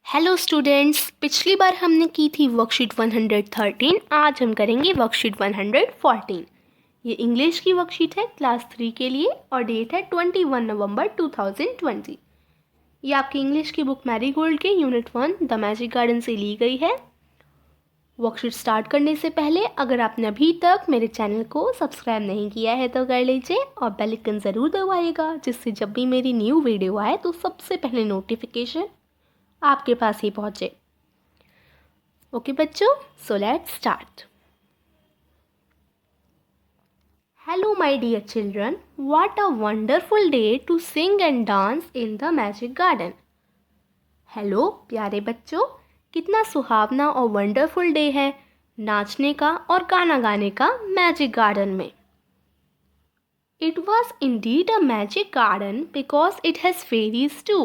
Hello students, पिछली बार हमने की थी वर्कशीट 113। आज हम करेंगे वर्कशीट 114। ये इंग्लिश की वर्कशीट है क्लास 3 के लिए और डेट है 21 नवंबर 2020। ये आपकी इंग्लिश की बुक मैरीगोल्ड के यूनिट 1 द मैजिक गार्डन से ली गई है। वर्कशीट स्टार्ट करने से पहले अगर आपने अभी तक मेरे चैनल को सब्सक्राइब नहीं किया है तो कर लीजिए और बेल आइकन ज़रूर दबाइएगा, जिससे जब भी मेरी न्यू वीडियो आए तो सबसे पहले नोटिफिकेशन आपके पास ही पहुंचे। ओके बच्चों, so let's start. Hello my dear children, what a wonderful day to sing and dance in the magic garden. Hello प्यारे बच्चों, कितना सुहावना और वंडरफुल डे है नाचने का और गाना गाने का मैजिक गार्डन में। It was indeed a magic garden because it has fairies too.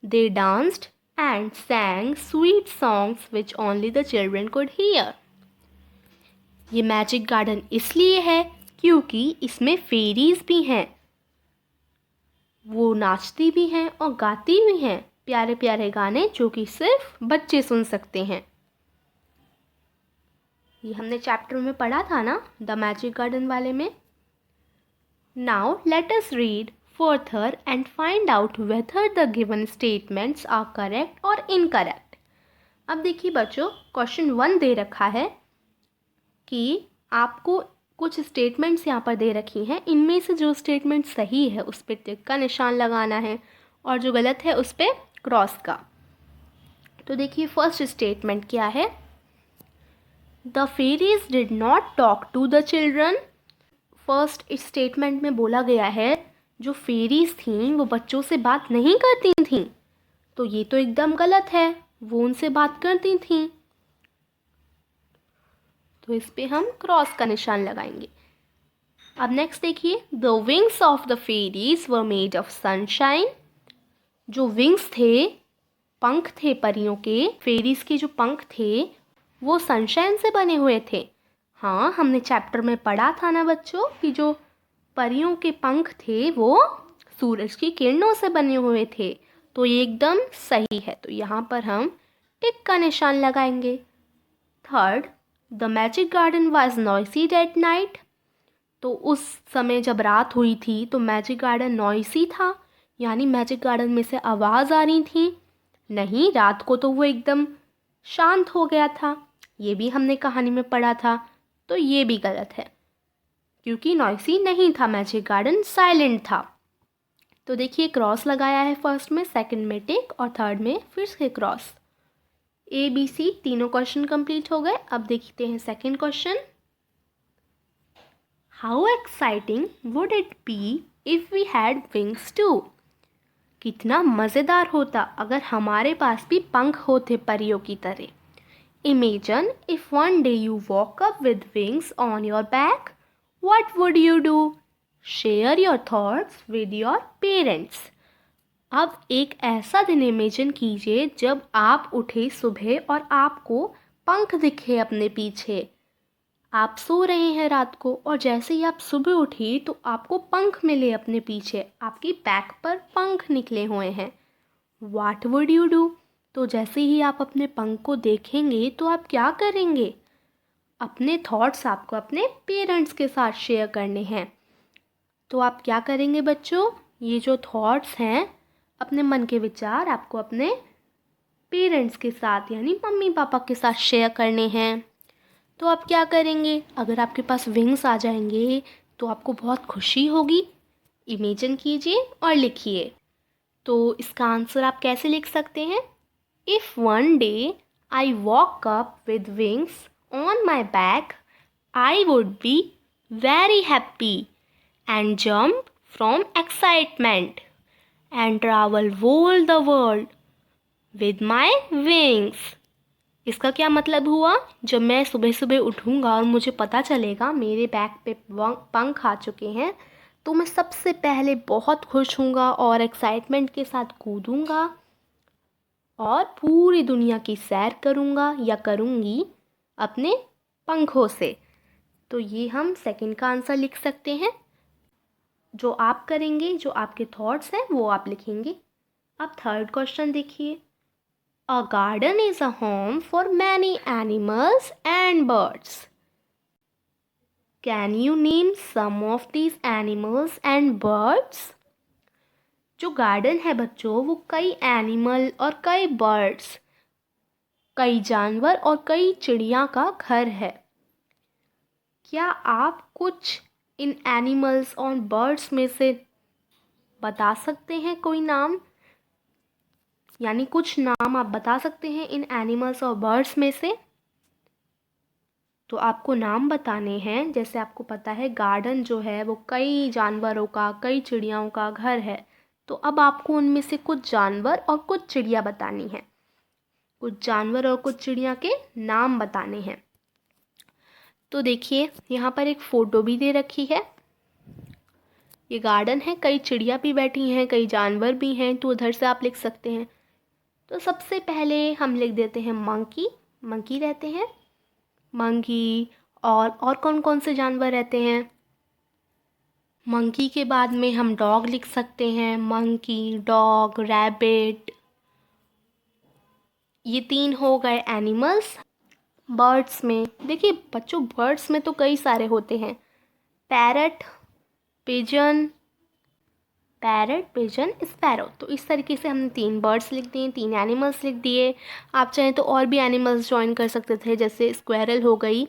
They danced and sang sweet songs which only the children could hear. ये मैजिक गार्डन इसलिए है क्योंकि इसमें फेरीज भी हैं, वो नाचती भी हैं और गाती भी हैं प्यारे प्यारे गाने जो कि सिर्फ बच्चे सुन सकते हैं। ये हमने चैप्टर में पढ़ा था ना, द मैजिक गार्डन वाले में। Now let us read further and find out whether the given statements are correct or incorrect. अब देखिए बच्चों, क्वेश्चन 1 दे रखा है कि आपको कुछ स्टेटमेंट्स यहाँ पर दे रखी हैं, इनमें से जो स्टेटमेंट सही है उस पर टिक का निशान लगाना है और जो गलत है उस पर क्रॉस का। तो देखिए फर्स्ट स्टेटमेंट क्या है, the fairies did not talk to the children. First statement में बोला गया है जो फेरीज थीं वो बच्चों से बात नहीं करती थीं, तो ये तो एकदम गलत है, वो उनसे बात करती थीं। तो इस पे हम क्रॉस का निशान लगाएंगे। अब नेक्स्ट देखिए, the wings of the fairies were made of sunshine. जो विंग्स थे, पंख थे परियों के, फेरीज के जो पंख थे वो सनशाइन से बने हुए थे। हाँ, हमने चैप्टर में पढ़ा था ना बच्चों कि जो परियों के पंख थे वो सूरज की किरणों से बने हुए थे, तो ये एकदम सही है। तो यहाँ पर हम टिक का निशान लगाएंगे। Third, the magic garden was noisy that night. तो उस समय जब रात हुई थी तो मैजिक गार्डन नॉइसी था, यानी मैजिक गार्डन में से आवाज़ आ रही थी। नहीं, रात को तो वो एकदम शांत हो गया था, ये भी हमने कहानी में पढ़ा था, तो ये भी गलत है क्योंकि नॉइसी नहीं था मैजिक गार्डन, साइलेंट था। तो देखिए क्रॉस लगाया है फर्स्ट में, सेकंड में टिक और थर्ड में फिर से क्रॉस। ए बी सी तीनों क्वेश्चन कंप्लीट हो गए। अब देखते हैं second question. How exciting would it be if we had wings too. कितना मज़ेदार होता अगर हमारे पास भी पंख होते परियों की तरह। Imagine if one day you walk up with wings on your back, what would you do? Share your thoughts with your parents. अब एक ऐसा दिन इमेजिन कीजिए जब आप उठे सुबह और आपको पंख दिखे अपने पीछे। आप सो रहे हैं रात को और जैसे ही आप सुबह उठी तो आपको पंख मिले अपने पीछे, आपकी बैक पर पंख निकले हुए हैं। What would you do? तो जैसे ही आप अपने पंख को देखेंगे तो आप क्या करेंगे? अपने थॉट्स आपको अपने पेरेंट्स के साथ शेयर करने हैं। तो आप क्या करेंगे बच्चों? ये जो थॉट्स हैं, अपने मन के विचार आपको अपने पेरेंट्स के साथ यानी मम्मी पापा के साथ शेयर करने हैं। तो आप क्या करेंगे? अगर आपके पास विंग्स आ जाएंगे तो आपको बहुत खुशी होगी। इमेजिन कीजिए और लिखिए। तो इसका आंसर आप कैसे लिख सकते हैं? If one day I walk up with wings on my back, I would be very happy and jump from excitement and travel all the world with my wings. इसका क्या मतलब हुआ? जब मैं सुबह सुबह उठूँगा और मुझे पता चलेगा मेरे बैक पे पंख आ चुके हैं तो मैं सबसे पहले बहुत खुश हूँगा और एक्साइटमेंट के साथ कूदूँगा और पूरी दुनिया की सैर करूँगा या करूँगी अपने पंखों से। तो ये हम सेकंड का आंसर लिख सकते हैं। जो आप करेंगे, जो आपके थॉट्स हैं वो आप लिखेंगे। अब थर्ड क्वेश्चन देखिए। A garden is a home for many animals and birds. Can you name some of these animals and birds? जो गार्डन है बच्चों वो कई एनिमल और कई बर्ड्स, कई जानवर और कई चिड़िया का घर है। क्या आप कुछ इन एनिमल्स और बर्ड्स में से बता सकते हैं कोई नाम, यानी कुछ नाम आप बता सकते हैं इन एनिमल्स और बर्ड्स में से? तो आपको नाम बताने हैं। जैसे आपको पता है गार्डन जो है वो कई जानवरों का, कई चिड़ियाओं का घर है, तो अब आपको उनमें से कुछ जानवर और कुछ चिड़िया बतानी है। कुछ जानवर और कुछ चिड़िया के नाम बताने हैं। तो देखिए यहाँ पर एक फ़ोटो भी दे रखी है। ये गार्डन है, कई चिड़िया भी बैठी हैं, कई जानवर भी हैं, तो उधर से आप लिख सकते हैं। तो सबसे पहले हम लिख देते हैं मंकी। मंकी रहते हैं, मंकी। और कौन कौन से जानवर रहते हैं? मंकी के बाद में हम डॉग लिख सकते हैं। मंकी, डॉग, रैबिट, ये 3 हो गए एनिमल्स। बर्ड्स में देखिए बच्चों, बर्ड्स में तो कई सारे होते हैं। Parrot, pigeon, sparrow. तो इस तरीके से हमने 3 बर्ड्स लिख दिए, 3 एनिमल्स लिख दिए। आप चाहें तो और भी एनिमल्स ज्वाइन कर सकते थे, जैसे स्क्वेरल हो गई,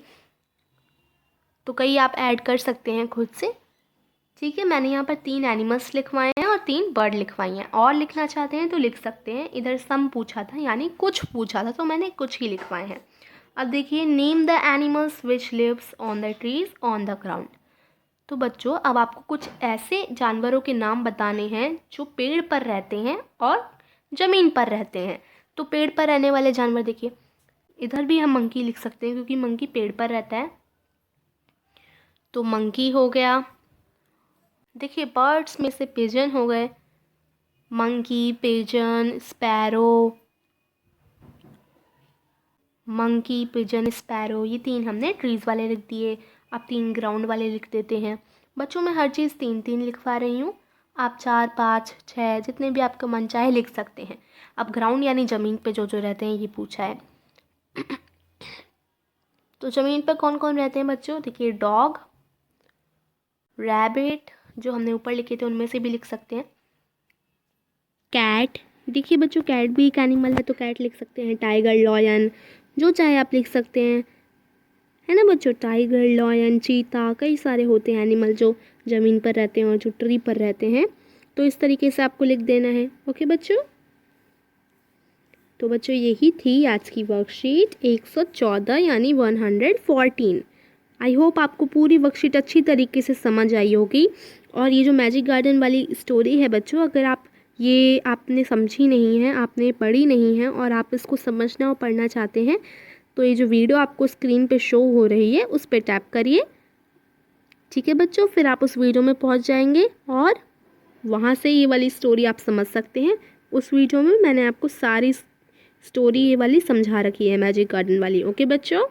तो कई आप ऐड कर सकते हैं खुद से। ठीक है, मैंने यहाँ पर 3 एनिमल्स लिखवाए हैं और 3 बर्ड लिखवाई हैं। और लिखना चाहते हैं तो लिख सकते हैं। इधर सम पूछा था, यानी कुछ पूछा था, तो मैंने कुछ ही लिखवाए हैं। अब देखिए, name the animals which lives on the trees on the ground. तो बच्चों अब आपको कुछ ऐसे जानवरों के नाम बताने हैं जो पेड़ पर रहते हैं और ज़मीन पर रहते हैं। तो पेड़ पर रहने वाले जानवर देखिए, इधर भी हम मंकी लिख सकते हैं क्योंकि मंकी पेड़ पर रहता है। तो मंकी हो गया। देखिए बर्ड्स में से पिजन हो गए, monkey, pigeon, sparrow. Monkey, pigeon, sparrow, ये 3 हमने ट्रीज़ वाले लिख दिए। अब 3 ग्राउंड वाले लिख देते हैं। बच्चों मैं हर चीज़ 3-3 लिखवा रही हूँ, आप 4, 5, 6 जितने भी आपका मन चाहे लिख सकते हैं। अब ग्राउंड यानी ज़मीन पे जो जो रहते हैं ये पूछा है। तो ज़मीन पर कौन कौन रहते हैं बच्चों? देखिए डॉग, रैबिट, जो हमने ऊपर लिखे थे उनमें से भी लिख सकते हैं। कैट, देखिए बच्चों कैट भी एक एनिमल है, तो कैट लिख सकते हैं। टाइगर, लॉयन, जो चाहे आप लिख सकते हैं, है ना बच्चों। टाइगर, लॉयन, चीता, कई सारे होते हैं एनिमल जो ज़मीन पर रहते हैं और जो ट्री पर रहते हैं। तो इस तरीके से आपको लिख देना है। ओके बच्चों, तो बच्चों यही थी आज की वर्कशीट 114 यानी 114। आई होप आपको पूरी वर्कशीट अच्छी तरीके से समझ आई होगी। और ये जो मैजिक गार्डन वाली स्टोरी है बच्चों, अगर आपने समझी नहीं है, आपने पढ़ी नहीं है और आप इसको समझना और पढ़ना चाहते हैं, तो ये जो वीडियो आपको स्क्रीन पे शो हो रही है उस पर टैप करिए। ठीक है बच्चों, फिर आप उस वीडियो में पहुंच जाएंगे और वहां से ये वाली स्टोरी आप समझ सकते हैं। उस वीडियो में मैंने आपको सारी स्टोरी ये वाली समझा रखी है, मैजिक गार्डन वाली। ओके बच्चों,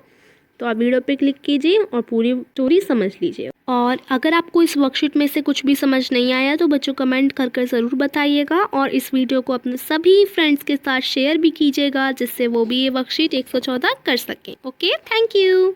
तो आप वीडियो पे क्लिक कीजिए और पूरी स्टोरी समझ लीजिए। और अगर आपको इस वर्कशीट में से कुछ भी समझ नहीं आया तो बच्चों कमेंट कर ज़रूर बताइएगा और इस वीडियो को अपने सभी फ्रेंड्स के साथ शेयर भी कीजिएगा, जिससे वो भी ये वर्कशीट 114 कर सकें। Okay, thank you.